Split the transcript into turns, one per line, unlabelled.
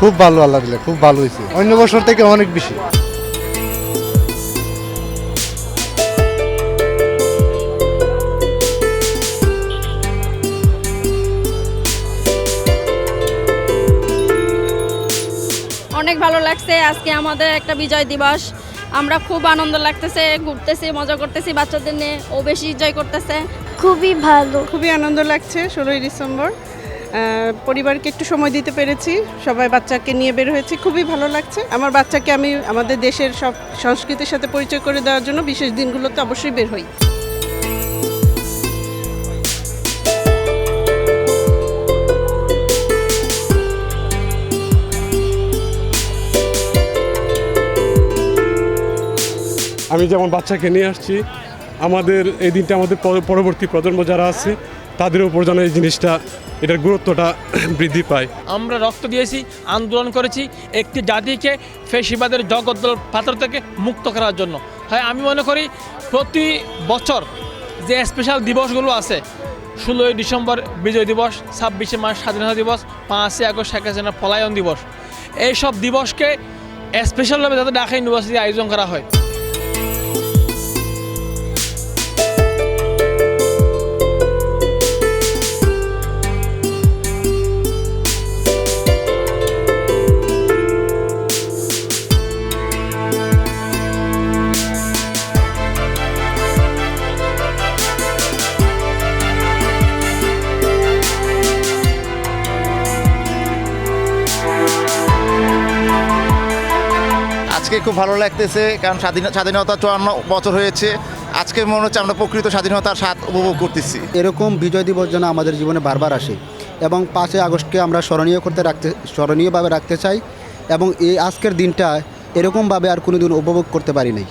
খুব ভালো, আল্লাহ দিলে খুব ভালো হয়েছে, অন্য বছর থেকে অনেক বেশি।
অনেক ভালো লাগছে, আজকে আমাদের একটা বিজয় দিবস। আমরা খুব আনন্দ লাগতেছে, ঘুরতেছি, মজা করতেছি, বাচ্চাদের নিয়ে ও বেশি এনজয় করতেছে।
খুবই ভালো।
খুবই আনন্দ লাগছে 16ই ডিসেম্বর। পরিবারকে একটু সময় দিতে পেরেছি, সবাই বাচ্চাকে নিয়ে বের হয়েছে, খুবই ভালো লাগছে। আমার বাচ্চাকে আমি আমাদের দেশের সব সংস্কৃতির সাথে পরিচয় করে দেওয়ার জন্য বিশেষ দিনগুলোতে অবশ্যই বের হই।
আমি যেমন বাচ্চাকে নিয়ে আসছি, আমাদের এই দিনটা আমাদের পরবর্তী প্রজন্ম যারা আছে তাদের উপর যেন এই জিনিসটা, এটার গুরুত্বটা বৃদ্ধি পায়।
আমরা রক্ত দিয়েছি, আন্দোলন করেছি একটি জাতিকে ফ্যাসিবাদের জগদ্দল পাথর থেকে মুক্ত করার জন্য। হ্যাঁ, আমি মনে করি প্রতি বছর যে স্পেশাল দিবসগুলো আছে, 16ই ডিসেম্বর বিজয় দিবস, 26শে মার্চ স্বাধীনতা দিবস, 5ই আগস্ট শেখ হাসিনার পলায়ন দিবস, এইসব দিবসকে স্পেশালভাবে যাতে ঢাকা ইউনিভার্সিটি আয়োজন করা হয়।
আজকে খুব ভালো লাগতেছে, কারণ স্বাধীনতা 54 বছর হয়েছে। আজকে মনে হচ্ছে আমরা প্রকৃত স্বাধীনতার স্বাদ উপভোগ করতেছি।
এরকম বিজয় দিবস যেন আমাদের জীবনে বারবার আসে এবং 5ই আগস্টকে আমরা স্মরণীয়ভাবে রাখতে চাই এবং এই আজকের দিনটা এরকমভাবে আর কোনো দিন উপভোগ করতে পারি নাই।